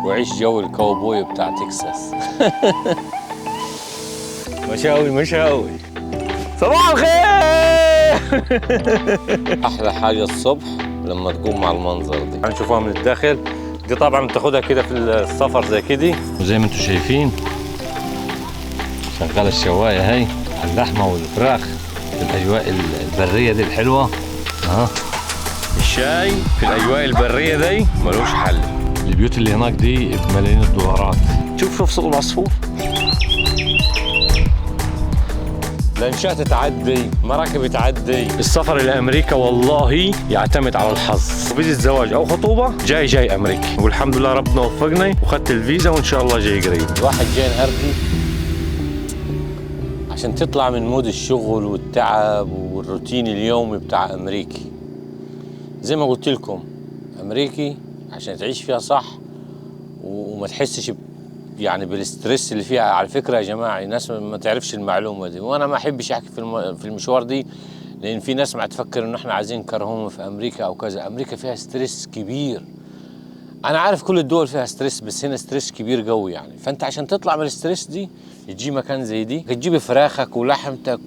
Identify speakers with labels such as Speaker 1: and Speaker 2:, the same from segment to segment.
Speaker 1: وعيش جو الكاوبوي بتاع تكساس. مشاوي صباح الخير. احلى حاجه الصبح لما تقوم مع المنظر دي. هنشوفها من الداخل. دي طبعا بتاخدها كده في السفر زي كده، وزي ما انتم شايفين شغاله الشوايه هي على اللحمه والفراخ في الاجواء البريه دي الحلوه. الشاي في الاجواء البريه دي ملوش حل. البيوت اللي هناك دي بملايين الدولارات. شوف صوت العصفور. لانشات تعدي، مراكب تعدي. السفر الى امريكا والله يعتمد على الحظ. فيزا زواج او خطوبه جاي امريكا، والحمد لله ربنا وفقني وخدت الفيزا وان شاء الله جاي قريب. الواحد جاي نهردي عشان تطلع من مود الشغل والتعب والروتين اليومي بتاع امريكي. زي ما قلت لكم امريكي عشان تعيش فيها صح وما تحسش يعني بالستريس اللي فيها. على فكره يا جماعه الناس ما تعرفش المعلومه دي، وانا ما احبش احكي في المشوار دي، لان في ناس ما تفكر انه احنا عايزين نكرههم في امريكا او كذا. امريكا فيها ستريس كبير. انا عارف كل الدول فيها ستريس، بس هنا ستريس كبير قوي يعني. فانت عشان تطلع من الستريس دي تجي مكان زي دي، تجيب فراخك ولحمتك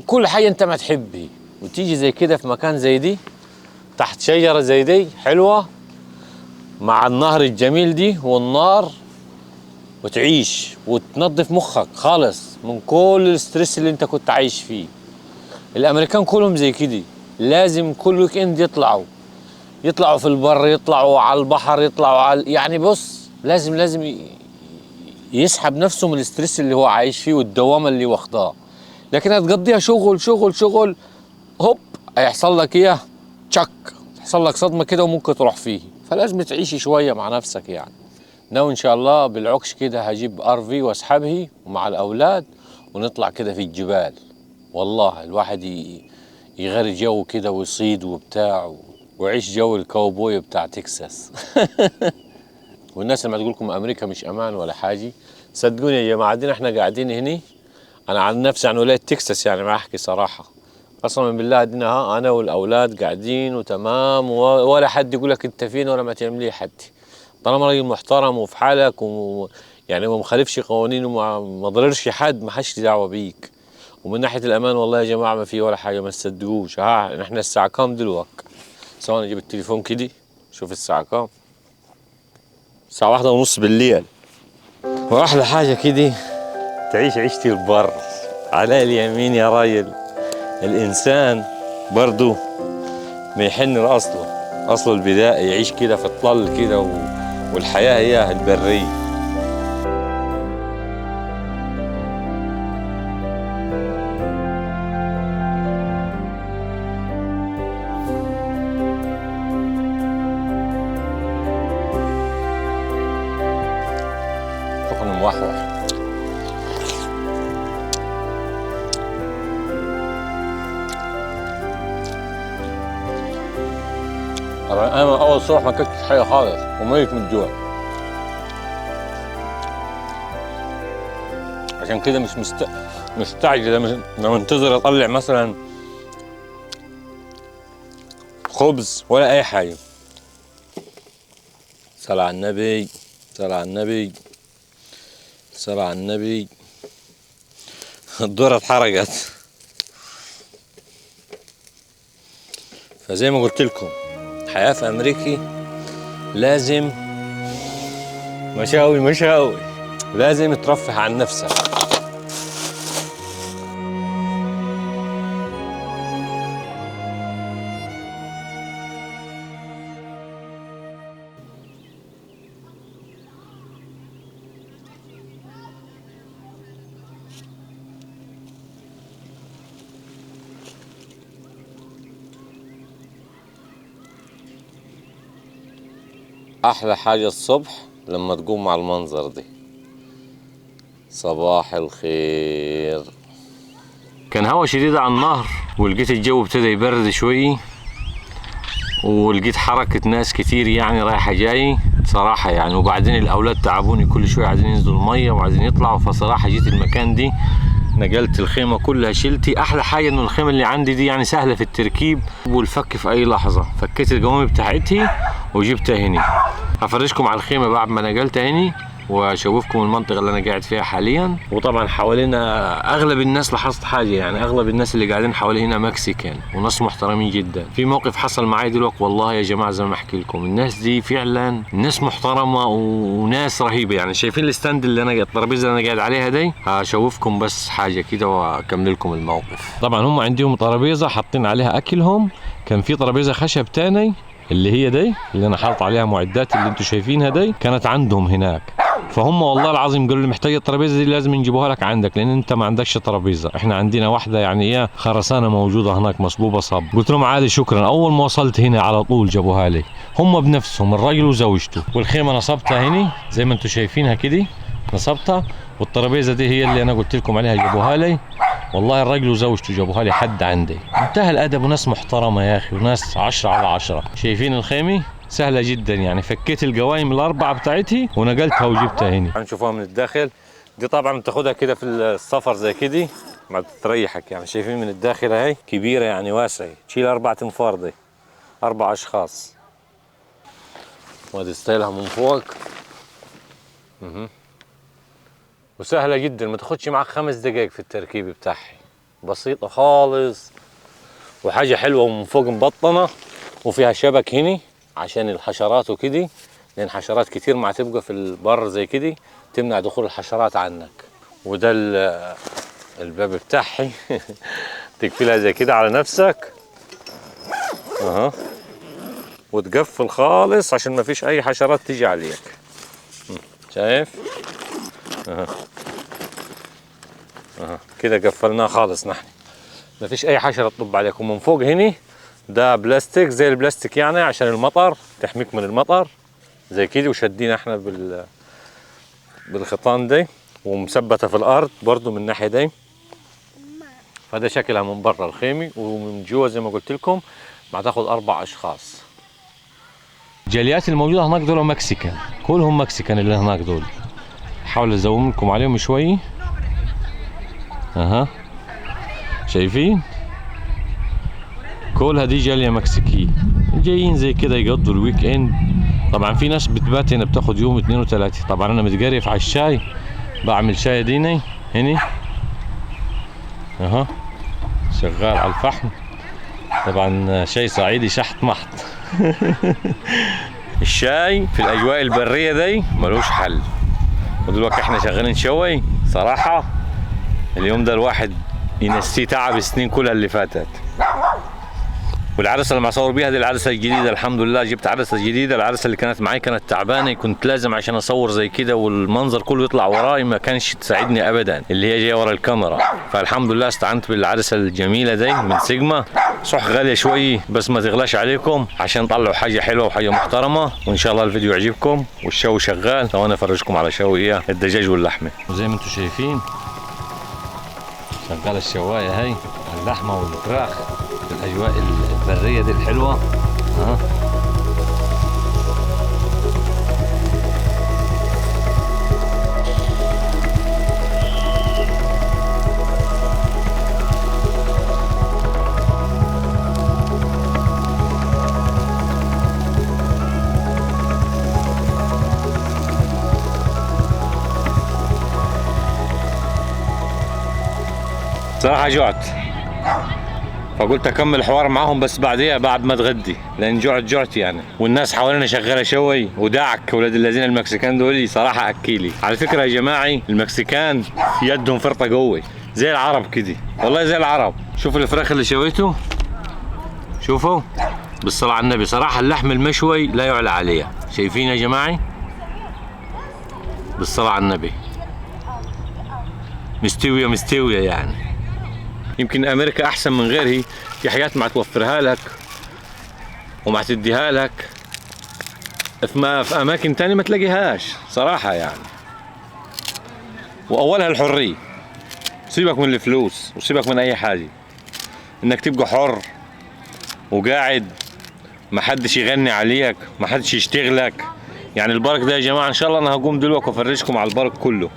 Speaker 1: كل حاجه انت ما تحبها، وتيجي زي كده في مكان زي دي تحت شجره زي دي حلوه مع النهر الجميل دي والنار، وتعيش وتنظف مخك خالص من كل الستريس اللي انت كنت عايش فيه. الامريكان كلهم زي كده، لازم كل ويك اند يطلعوا في البر، يطلعوا على البحر، يطلعوا يعني بص لازم يسحب نفسه من الستريس اللي هو عايش فيه والدوامه اللي واخداه. لكن هتقضيها شغل هوب هيحصل لك ايه؟ تشك، تحصل لك صدمه كده وممكن تروح فيه. فلازم تعيشي شويه مع نفسك يعني. ناوي ان شاء الله بالعكش كده هجيب RV واسحبه ومع الاولاد ونطلع كده في الجبال. والله الواحد يغير جو كده ويصيد وبتاع ويعيش جو الكاوبوي بتاع تكساس. والناس لما تقول لكم امريكا مش امان ولا حاجه، صدقوني يا جماعه دينا احنا قاعدين هنا. انا عن نفسي عن ولايه تكساس يعني ما احكي صراحه، قسما بالله دينا انا والاولاد قاعدين وتمام، ولا حد يقول لك انت فين ولا ما تعمل لي حد. طالما راجل محترم وفي حالك يعني ما مخالفش قوانين وما ضررش حد، ما حدش دعوه بيك. ومن ناحيه الامان والله يا جماعه ما في ولا حاجه، ما تصدقوش. احنا الساعه كام دلوقتي؟ ثواني اجيب التليفون كده شوف الساعه كام. الساعه 1:30 بالليل. واحلى حاجه كده تعيش عيشتي البر على اليمين يا راجل. الانسان برضو ما يحن اصله البدائي، يعيش كده في الطل كده والحياه هي البريه. سخن موحوح. انا اول صبح ما كنتش حاجه خالص وميت من الجوع، عشان كده مش مستعجل لما منتظر اطلع مثلا خبز ولا اي حاجه. صلاة على النبي، صلاة على النبي، صلاة على النبي. الذرة اتحرقت. فزي ما قلت لكم الحياة في أمريكا لازم مشاوي، لازم ترفه عن نفسك. أحلى حاجة الصبح لما تقوم مع المنظر دي. صباح الخير. كان هوا شديد على النهر، ولقيت الجو ابتدى يبرد شوي، ولقيت حركة ناس كتير يعني رايحة جاي صراحة يعني. وبعدين الأولاد تعبوني كل شوية عايزين ينزلوا المية وعايزين يطلعوا. فصراحة جيت المكان دي نقلت الخيمة كلها شلتي. أحلى حاجة إنه الخيمة اللي عندي دي يعني سهلة في التركيب والفك في أي لحظة. فكيت القوامي بتاعتي وجبتها هنا. هفرجكم على الخيمه بعد ما نقلتها هني واشوفكم المنطقه اللي انا قاعد فيها حاليا. وطبعا حوالينا اغلب الناس، لاحظت حاجه يعني اغلب الناس اللي قاعدين حوالي هنا مكسيكان وناس محترمين جدا. في موقف حصل معي دلوقتي والله يا جماعه زي ما احكي لكم، الناس دي فعلا ناس محترمه وناس رهيبه. يعني شايفين الستاند اللي انا الترابيزه اللي انا قاعد عليها دي، هشوفكم بس حاجه كده واكمل لكم الموقف. طبعا هم عندهم ترابيزه حاطين عليها اكلهم، كان في ترابيزه خشب تاني اللي هي دي اللي انا حاطط عليها معدات اللي انتم شايفينها دي، كانت عندهم هناك. فهم والله العظيم قالوا لي محتاج الترابيزه دي لازم نجيبوها لك عندك لان انت ما عندكش ترابيزه، احنا عندنا واحده يعني ايه خرسانه موجوده هناك مصبوبه صب. قلت لهم عادي شكرا. اول ما وصلت هنا على طول جابوها لي هم بنفسهم، الراجل وزوجته. والخيمه نصبتها هنا زي ما انتم شايفينها كده نصبتها، والترابيزه دي هي اللي انا قلت لكم عليها جابوها لي. والله الراجل وزوجته جابوها لي حد عندي. منتهى الادب وناس محترمه يا اخي وناس 10 على 10. شايفين الخيمه سهله جدا، يعني فكيت القوايم الاربعه بتاعتي ونقلتها وجبتها هنا. هنشوفوها من الداخل. دي طبعا بتاخدها كده في السفر زي كده ما بتريحك. يعني شايفين من الداخل اهي كبيره يعني واسعه، تشيل 4 انفار دي 4 اشخاص. وادي ستايلها من فوق وسهله جدا، ما تاخدش معاك 5 دقائق في التركيب بتاعها، بسيطه خالص وحاجه حلوه. ومن فوق مبطنه وفيها شبك هنا عشان الحشرات وكده، لان حشرات كتير ما تبقى في البر زي كده تمنع دخول الحشرات عنك. وده الباب بتاعي تقفلها زي كده على نفسك وتقفل خالص عشان ما فيش اي حشرات تيجي عليك. شايف كده قفلناه خالص، نحن ما فيش اي حشره تطب عليك. ومن فوق هنا ده بلاستيك زي البلاستيك يعني عشان المطر، تحميك من المطر زي كده. وشدينا احنا بالخيطان دي ومثبته في الارض برضو من الناحيه دي. فده شكلها من برا الخيمه، ومن جوا زي ما قلت لكم ما تاخذ 4 اشخاص. الجاليات الموجوده هناك دول مكسيكان، كلهم مكسيكان اللي هناك دول. احاول ازوم لكم عليهم شوي. شايفين كل هذه جاليه مكسيكيه جايين زي كده يقضوا الويك اند. طبعا في ناس بتبات هنا بتاخد يوم 2 و3. طبعا انا متقرف على الشاي، بعمل شاي ديني هنا شغال على الفحم. طبعا شاي صعيدي شحط محط الشاي في الاجواء البريه دي ملوش حل. ودلوقتي احنا شغالين شوي صراحه. اليوم ده الواحد ينسيه تعب السنين كلها اللي فاتت. والعدسه اللي مصور بيها دي العدسه الجديده، الحمد لله جبت عدسه جديده. العدسه اللي كانت معي كانت تعبانه، كنت لازم عشان اصور زي كده والمنظر كله يطلع وراي ما كانش تساعدني ابدا اللي هي جايه ورا الكاميرا. فالحمد لله استعنت بالعدسه الجميله دي من سيجما. صح غاليه شوي بس ما تغلاش عليكم عشان تطلعوا حاجه حلوه وحاجه محترمه. وان شاء الله الفيديو يعجبكم. والشوي شغال، وانا افرجكم على شوي الدجاج واللحمه. وزي ما انتم شايفين شغاله الشوايه هاي اللحمه والفراخ في الاجواء البريه دي الحلوه. صراحه جعت، فقلت اكمل الحوار معاهم بس بعديها بعد ما اتغدي، لان جعت يعني. والناس حوالينا شغاله شوي ودعك. ولاد الذين المكسيكان دول صراحه اكيلي. على فكره يا جماعه المكسيكان يدهم فرطه قوي زي العرب كده، والله زي العرب. شوفوا الفراخ اللي شويته، شوفوا بالصلاه على النبي. صراحه اللحم المشوي لا يعلى عليه. شايفين يا جماعه بالصلاه على النبي، مستويه يعني. يمكن امريكا احسن من غيرها، في حاجات ما توفرها لك وما تديها لك في اماكن تانية ما تلاقيهاش صراحه يعني. واولها الحريه، سيبك من الفلوس وسيبك من اي حاجه، انك تبقى حر وقاعد ما حدش يغني عليك، ما حدش يشتغلك. يعني البارك ده يا جماعه ان شاء الله انا هقوم دلوقتي وافرجكم على البارك كله.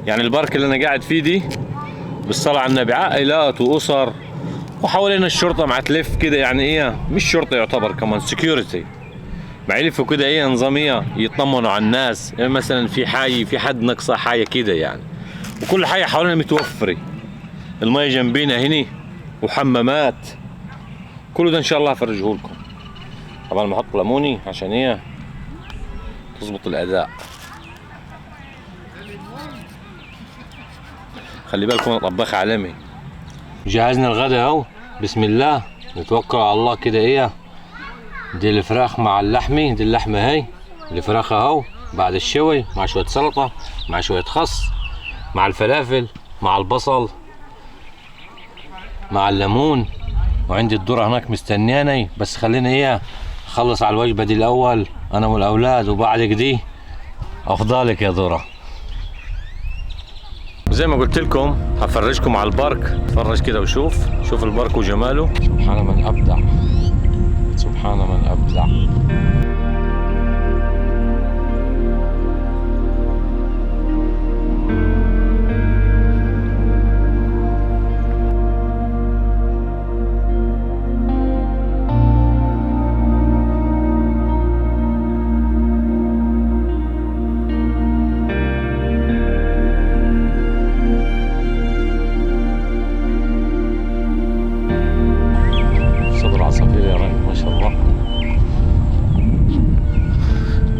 Speaker 1: يعني البارك اللي انا قاعد فيه دي بالصلاة على النبي عائلات وأسر، وحوالينا الشرطة مع تلف كده. يعني إيه مش شرطة، يعتبر كمان سكيورتي بيلفوا كده ايه نظاميه يطمنوا على الناس، يعني مثلا في حي في حد ناقصه حاجه كده يعني. وكل حاجه حوالينا متوفره، الميه جنبينا هنا وحمامات، كله ده ان شاء الله هفرجه لكم. طبعا بحط ليموني عشان ايه تظبط الاداء. خلي بالكم انا طباخ عالمي. جهزنا الغداء اهو، بسم الله نتوكل على الله كده. ايه دي الفراخ مع اللحمه، دي اللحمه هي الفراخ اهو بعد الشوي، مع شويه سلطه، مع شويه خس، مع الفلافل، مع البصل، مع الليمون. وعندي الذره هناك مستنياني، بس خلينا ايه اخلص على الوجبه دي الاول انا والاولاد، وبعد كده افضلك يا ذره. زي ما قلت لكم هفرجكم على البارك، اتفرج كده وشوف البارك وجماله. سبحان من ابدع، سبحان من ابدع.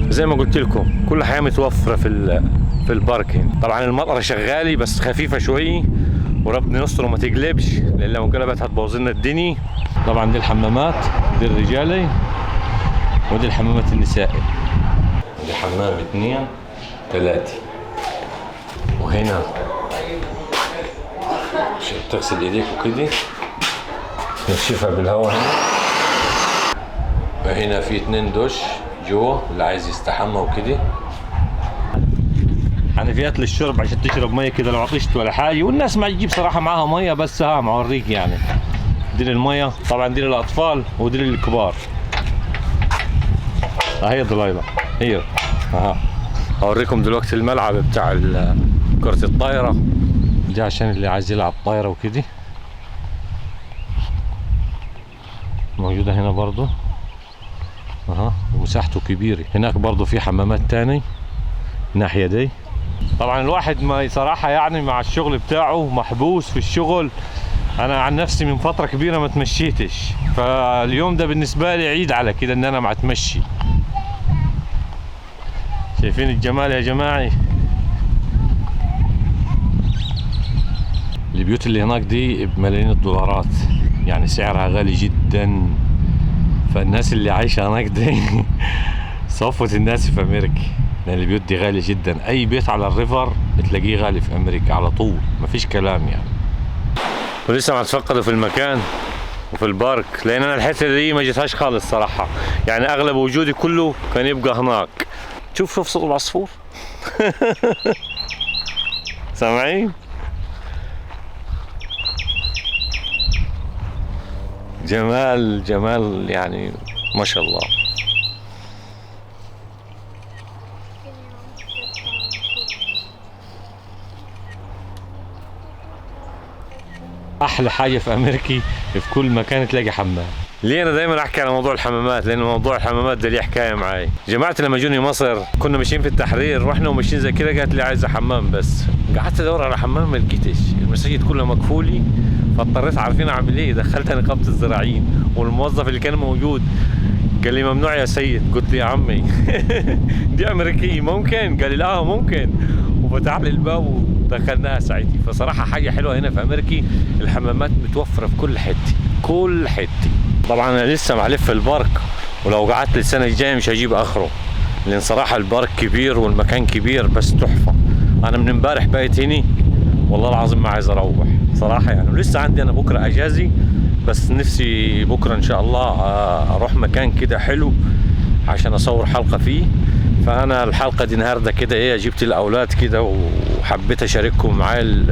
Speaker 1: زي ما قلت لكم كل حاجه متوفره في البارك هنا. طبعا المطره شغالي بس خفيفه شوي، وربنا يستر وما تقلبش، لان لو قلبت هتبوظ لنا الدنيا. طبعا دي الحمامات، دي الرجالي ودي الحمامات النسائي. دي حمام 2 3. وهنا تغسل ايديك وكده تنشفها بالهواء. هنا في 2 دش جوا اللي عايز يستحمى وكده. حنفيات للشرب عشان تشرب ميه كده لو عطشت ولا حاجه، والناس ما تجيب صراحه معاها ميه، بس ها معوريك يعني. دي للميه طبعا، دي للاطفال ودي للكبار. هي ضليله هي اها. هوريكم دلوقتي الملعب بتاع كرة الطايرة دي عشان اللي عايز يلعب طايرة وكده، موجودة هنا برضو اها، ومساحته كبيرة. هناك برضو في حمامات تاني الناحية دي. طبعا الواحد ما صراحة يعني مع الشغل بتاعه محبوس في الشغل. انا عن نفسي من فترة كبيرة ما تمشيتش، فاليوم ده بالنسبة لي عيد على كده ان انا ما اتمشي. شايفين الجمال يا جماعي؟ البيوت اللي هناك دي بملايين الدولارات، يعني سعرها غالي جدا. فالناس اللي عايشة هناك دي صفوة الناس في امريكا، لان البيوت دي غالية جدا. اي بيت على الريفر بتلاقيه غالي في امريكا على طول، مفيش كلام يعني. ولسه ما اتفقدوا في المكان وفي البارك، لان انا الحته دي ما جيتهاش خالص صراحة. يعني اغلب وجودي كله كان يبقى هناك. شوف صوت العصفور سامعين؟ جمال جمال يعني ما شاء الله. احلى حاجه في امريكا في كل مكان تلاقي حمام. ليه انا دايما احكي على موضوع الحمامات؟ لان موضوع الحمامات ده ليه حكايه معي. جماعتي لما جوني مصر كنا ماشيين في التحرير، رحنا وماشيين زي كده، قالت لي عايزه حمام، بس قعدت ادور على حمام ما لقيتش، المساجد كلها مقفوله. فاضطريت عارفين اعمل ايه، دخلت نقابه الزراعيين، والموظف اللي كان موجود قال لي ممنوع يا سيد. قلت له يا عمي دي امريكيه ممكن؟ قال لي لا ممكن، وفتح لي الباب ودخلناها ساعتها. فصراحه حاجه حلوه هنا في امريكا، الحمامات متوفره في كل حته كل حته. طبعا انا لسه معلف البارك، ولو قعدت السنه الجايه مش هجيب اخره، لان صراحه البارك كبير والمكان كبير بس تحفه. انا من امبارح بايت هني والله العظيم ما عايز اروح صراحه يعني. ولسه عندي انا بكره اجازي، بس نفسي بكره ان شاء الله اروح مكان كده حلو عشان اصور حلقه فيه. فانا الحلقه دي النهارده كده ايه، جبت الاولاد كده وحبيت اشارككم معايا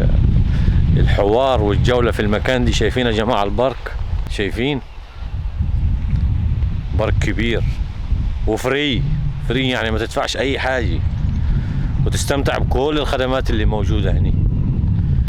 Speaker 1: الحوار والجوله في المكان دي. شايفين يا جماعه البارك؟ شايفين بارك كبير وفري يعني ما تدفعش اي حاجه، وتستمتع بكل الخدمات اللي موجوده هنا.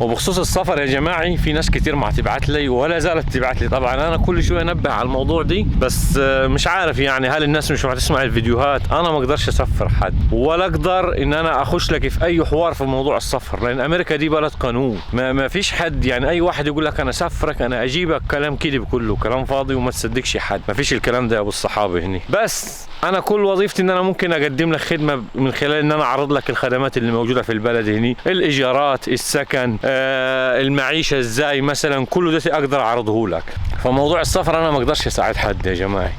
Speaker 1: وبخصوص السفر يا جماعي، في ناس كتير ما تبعت لي ولا زالت تبعت لي. طبعا انا كل شويه انبه على الموضوع دي، بس مش عارف يعني هل الناس مش تسمع الفيديوهات. انا ما اقدرش اسفر حد ولا اقدر ان انا اخش لك في اي حوار في موضوع السفر، لان امريكا دي بلد قانون. ما فيش حد يعني اي واحد يقول لك انا سفرك انا اجيبك، كلام كذب كله، كلام فاضي وما تصدقش حد. ما فيش الكلام ده يا ابو الصحابه هنا. بس انا كل وظيفتي ان انا ممكن اقدم لك خدمه من خلال ان انا اعرض لك الخدمات اللي موجوده في البلد هنا، الايجارات، السكن، المعيشه ازاي مثلا، كله ده اقدر اعرضه لك. فموضوع السفر انا ما اقدرش اساعد حد يا جماعه،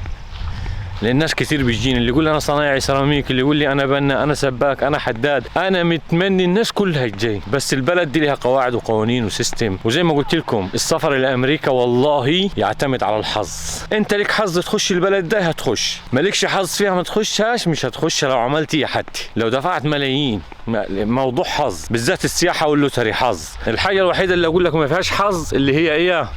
Speaker 1: لان الناس كتير بيجيني اللي يقول لي انا صنايعي سيراميك، اللي يقول لي انا بنا، انا سباك، انا حداد. انا متمني الناس كلها تجي، بس البلد دي لها قواعد وقوانين وسيستم. وزي ما قلت لكم السفر الى امريكا والله يعتمد على الحظ. انت لك حظ تخش البلد ده هتخش، مالكش حظ فيها ما تخشهاش مش هتخش لو عملت ايه حتى لو دفعت ملايين. موضوع حظ، بالذات السياحه واللوتري حظ. الحاجه الوحيده اللي اقول لك ما فيهاش حظ اللي هي ايه،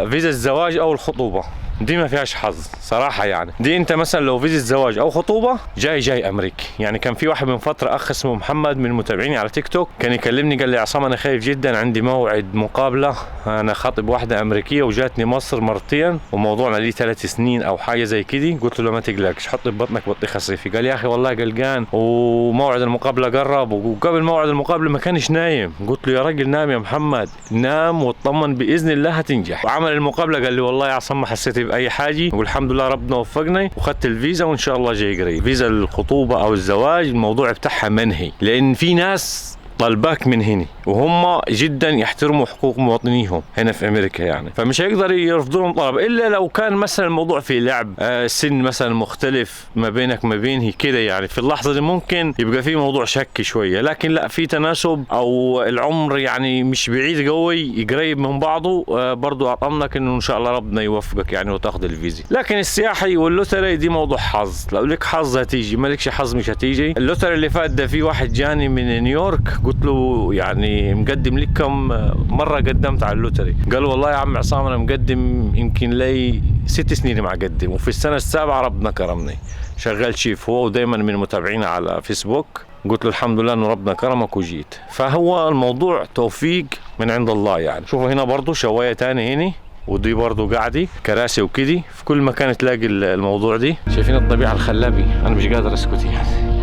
Speaker 1: فيزا الزواج او الخطوبه، دي ما فيهاش حظ صراحه. يعني دي انت مثلا لو فيزا زواج او خطوبه جاي امريكي. يعني كان في واحد من فتره اخ اسمه محمد من متابعيني على تيك توك كان يكلمني قال لي عصام انا خايف جدا، عندي موعد مقابله، انا خاطب واحده امريكيه وجاتني مصر مرتين وموضوعنا ليه 3 سنين او حاجه زي كده. قلت له ما تقلقش، حط ببطنك بطيخه صيفي. قال يا اخي والله قلقان وموعد المقابله قرب، وقبل موعد المقابله ما كانش نايم. قلت له يا راجل نام يا محمد، نام واطمن باذن الله هتنجح. وعمل المقابله قال لي والله يا عصام ما حسيت باي حاجه، والحمد لله ربنا وفقني وخدت الفيزا وان شاء الله جاي قريب. فيزا الخطوبه او الزواج الموضوع بتاعها منهي، لان في ناس طلباك من هنا وهم جدا يحترموا حقوق مواطنيهم هنا في امريكا يعني، فمش هيقدر يرفضوا لهم طلب الا لو كان مثلا الموضوع في لعب، سن مثلا مختلف ما بينك ما بينه كده. يعني في اللحظه دي ممكن يبقى في موضوع شك شويه، لكن لا في تناسب او العمر يعني مش بعيد قوي، قريب من بعضه. برضو اطمنك انه ان شاء الله ربنا يوفقك يعني وتاخذ الفيزا. لكن السياحي واللوتري دي موضوع حظ، لو لك حظ هتيجي، ما لكش حظ مش هتيجي. اللوتري اللي فات ده في واحد جاني من نيويورك قلت له يعني مقدم لك كم مره قدمت على اللوتري؟ قال والله يا عم عصام انا مقدم يمكن لي 6 سنين مقدم، وفي السنه السابعه ربنا كرمني. شغال شيف هو ودايما من متابعينا على فيسبوك. قلت له الحمد لله انه ربنا كرمك وجيت. فهو الموضوع توفيق من عند الله يعني. شوفوا هنا برضو شوايه تاني هنا، ودي برضو قاعدة كراسي وكدي، في كل مكان تلاقي الموضوع دي. شايفين الطبيعه الخلابه، انا مش قادر اسكت يعني.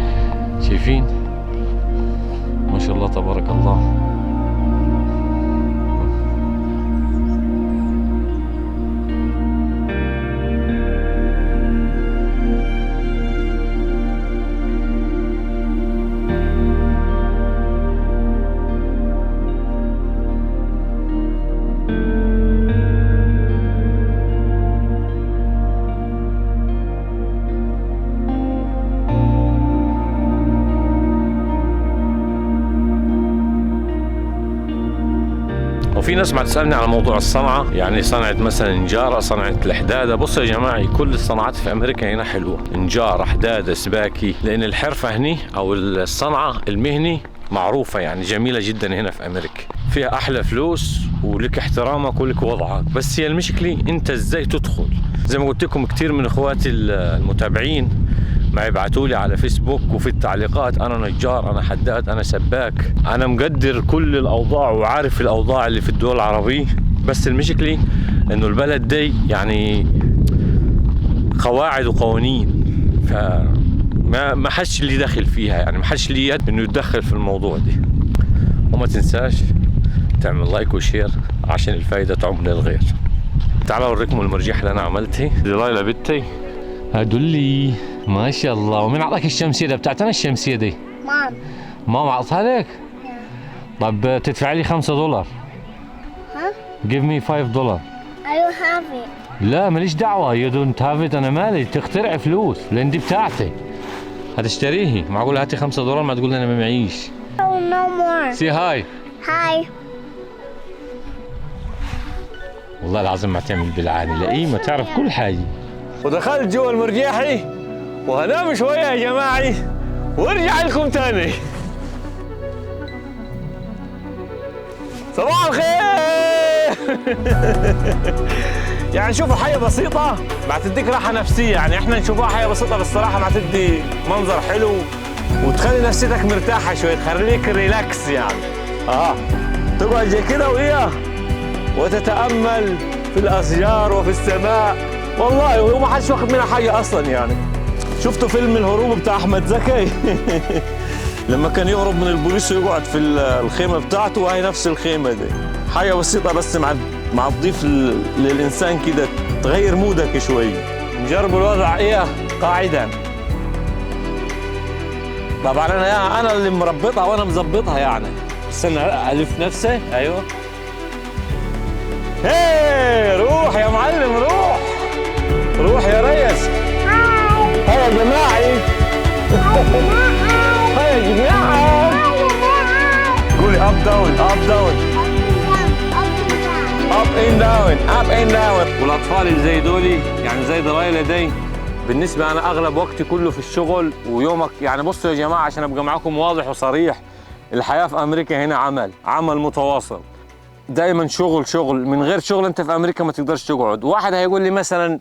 Speaker 1: شايفين ما شاء الله تبارك الله. وفي ناس ما تسألني على موضوع الصنعة، يعني صنعة مثلا نجارة، صنعة الحدادة. بصوا يا جماعة كل الصناعات في أمريكا هنا حلوة، نجارة، حدادة، سباكي، لأن الحرفة هني أو الصنعة المهني معروفة يعني جميلة جدا هنا في أمريكا، فيها أحلى فلوس ولك احترامك ولك وضعك. بس هي المشكلة أنت إزاي تدخل. زي ما قلت لكم كتير من إخواتي المتابعين ما يبعتوا لي على فيسبوك وفي التعليقات انا نجار، انا حداد، انا سباك. انا مقدر كل الاوضاع وعارف الاوضاع اللي في الدول العربيه، بس المشكله انه البلد دي يعني قواعد وقوانين، فما حدش اللي داخل فيها يعني، ما حدش ليه يد انه يتدخل في الموضوع دي. وما تنساش تعمل لايك وشير عشان الفايده تعم للغير. تعالوا اوريكم المرجيحه اللي انا عملتها. دي لايلا بنتي هدولي ما شاء الله. ومين اعطاك الشمسيه ده؟ بتاعتنا الشمسيه دي ماما اعطتها لك؟ طب تدفع لي $5.
Speaker 2: ها؟
Speaker 1: give me $5.
Speaker 2: I don't have it.
Speaker 1: لا ماليش دعوه، you don't have it. انا مالي تخترع فلوس لان دي بتاعتي، هتشتريه. معقول هاتي $5 ما تقول انا ما معيش؟
Speaker 2: Oh no more.
Speaker 1: سي هاي.
Speaker 2: Hi.
Speaker 1: والله العظيم ما تعمل بالعاني، لئيمه تعرف كل حاجه. ودخلت جوا المرجيحي وهنام شويه يا جماعه وارجع لكم تاني. صباح الخير. يعني شوفوا حاجه بسيطه ما تديك راحه نفسيه، يعني احنا نشوفها حاجه بسيطه بس الصراحه ما تدي منظر حلو وتخلي نفسيتك مرتاحه شويه، تخليك ريلاكس يعني. تقعد زي كده وإيه وتتأمل في الأشجار وفي السماء. والله وما حدش واخد منها حاجة أصلا يعني. شفتوا فيلم الهروب بتاع أحمد زكي؟ لما كان يهرب من البوليس ويقعد في الخيمة بتاعته، وهي نفس الخيمة دي. حاجة بسيطة بس مع تضيف للإنسان كده تغير مودك شوي. نجرب الوضع إيه قاعدا. طبعا أنا اللي مربطها وأنا مظبطها يعني. استنى ألف نفسي. أيوه. هي روح يا معلم، روح روح يا ريس. هاي يا جماعي. هاي يا جماعة. قولي اب داون اب داون اب ان داون اب ان داون. والاطفال اللي زي دولي يعني زي درايلة دي، بالنسبة أنا أغلب وقتي كله في الشغل ويومك يعني. بصوا يا جماعة عشان أبقى معاكم واضح وصريح، الحياة في أمريكا هنا عمل متواصل، دايما شغل. من غير شغل أنت في أمريكا ما تقدرش تقعد. واحد هيقول لي مثلا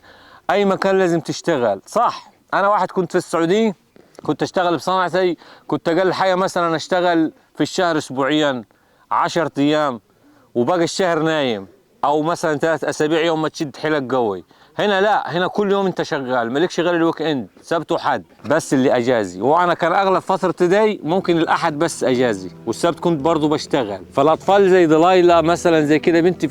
Speaker 1: أي مكان لازم تشتغل، صح. أنا واحد كنت في السعودية كنت أشتغل بصنعتي، كنت أقل حاجة مثلا أشتغل في الشهر أسبوعيا 10 أيام وباقي الشهر نايم، أو مثلا 3 أسابيع يوم ما تشد حيلك قوي. هنا لا، هنا كل يوم انت شغال، مالكش غير الويك اند، سبت وحد بس اللي اجازي. وانا كان اغلب فترة دي ممكن الاحد بس اجازي، والسبت كنت برضو بشتغل. فالاطفال زي دلايلا مثلا زي كده بنتي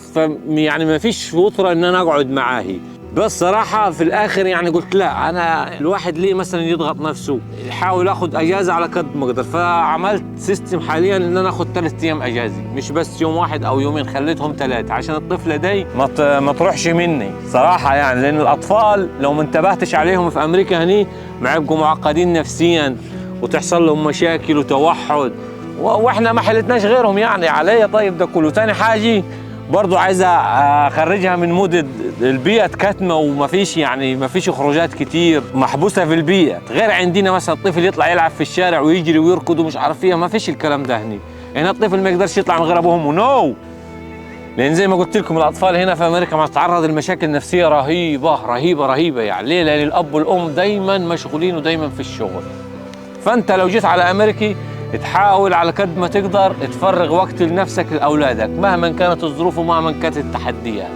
Speaker 1: يعني ما فيش وطرة ان انا اقعد معاهي. بس صراحة في الاخر يعني قلت لا، انا الواحد ليه مثلا يضغط نفسه، يحاول اخد اجازة على قد ما اقدر. فعملت سيستم حاليا ان انا اخد 3 ايام اجازة، مش بس يوم واحد او يومين، خليتهم 3 عشان الطفلة دي ما تروحش مني صراحة يعني. لان الاطفال لو ما انتبهتش عليهم في امريكا هني ما يبقوا معقدين نفسيا وتحصل لهم مشاكل وتوحد، واحنا ما حلتناش غيرهم يعني. عليا طيب ده كله. تاني حاجة برضو عايزة اخرجها من مود البيئة كاتمة، وما فيش خروجات كتير، محبوسة في البيئة. غير عندنا مثلا الطفل يطلع يلعب في الشارع ويجري ويركض ومش عارف ايه، ما فيش الكلام ده هني. هنا الطفل ما يقدرش يطلع من غير ابوه وامه، نو. لان زي ما قلت لكم الاطفال هنا في امريكا ما تتعرض لمشاكل نفسية رهيبة يعني. ليه؟ لان الاب والام دايما مشغولين ودايما في الشغل. فانت لو جيت على امريكي تحاول على قد ما تقدر تفرغ وقت لنفسك لاولادك مهما كانت الظروف ومهما كانت التحديات.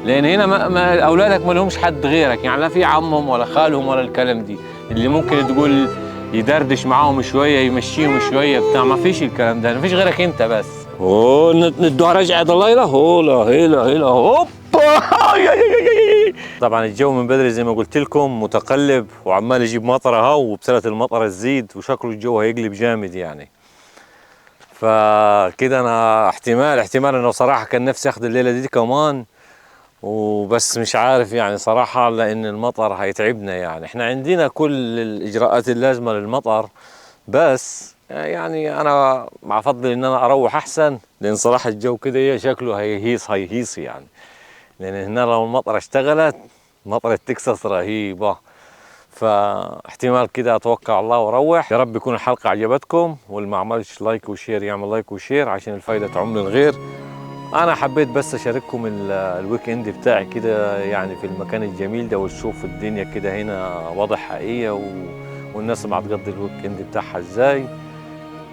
Speaker 1: لان هنا ما اولادك ما لهمش حد غيرك يعني، لا في عمهم ولا خالهم ولا الكلام دي اللي ممكن تقول يدردش معاهم شويه يمشيهم شويه بتاع. ما فيش الكلام ده، ما فيش غيرك انت بس. ندوها رجعه ضليله هيلا هوب. طبعا الجو من بدري زي ما قلت لكم متقلب وعمال يجيب مطره اهو، وبسنه المطره تزيد وشكله الجو هيقلب جامد يعني. فكده انا احتمال انه صراحه كان نفسي اخذ الليله دي كمان، وبس مش عارف يعني صراحه، لان المطر هيتعبنا يعني. احنا عندنا كل الاجراءات اللازمه للمطر، بس يعني انا مع فضل ان انا اروح احسن، لان صراحه الجو كده شكله هيهيص يعني. لان هنا لو المطره اشتغلت مطره تكساس رهيبه، فاحتمال كده اتوقع الله واروح. يا رب يكون الحلقه عجبتكم، واللي ما عملش لايك وشير يعمل لايك وشير عشان الفايده تعم للغير. انا حبيت بس اشارككم الويك اند بتاعي كده يعني في المكان الجميل ده، وتشوف الدنيا كده هنا وضع حقيقيه والناس ما هتقضي الويك اند بتاعها ازاي.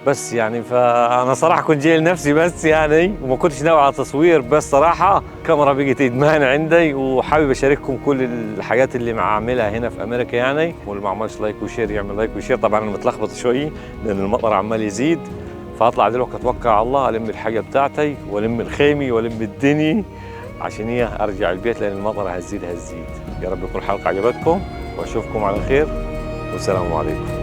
Speaker 1: بس يعني فانا صراحه كنت جاي لنفسي بس يعني، وما كنتش ناوي على تصوير، بس صراحه الكاميرا بقت ادمان عندي، وحابب اشارككم كل الحاجات اللي معاملها هنا في امريكا يعني. واللي ما عملش لايك وشير يعمل لايك وشير. طبعا انا متلخبط شوي لان المطر عمال يزيد، فاطلع دلوقتي اتوكل على الله، الم الحاجه بتاعتي والم الخيمي والم الدنيا عشان ارجع البيت، لان المطر هتزيد. يا رب يكون الحلقه عجبتكم، واشوفكم على خير، والسلام عليكم.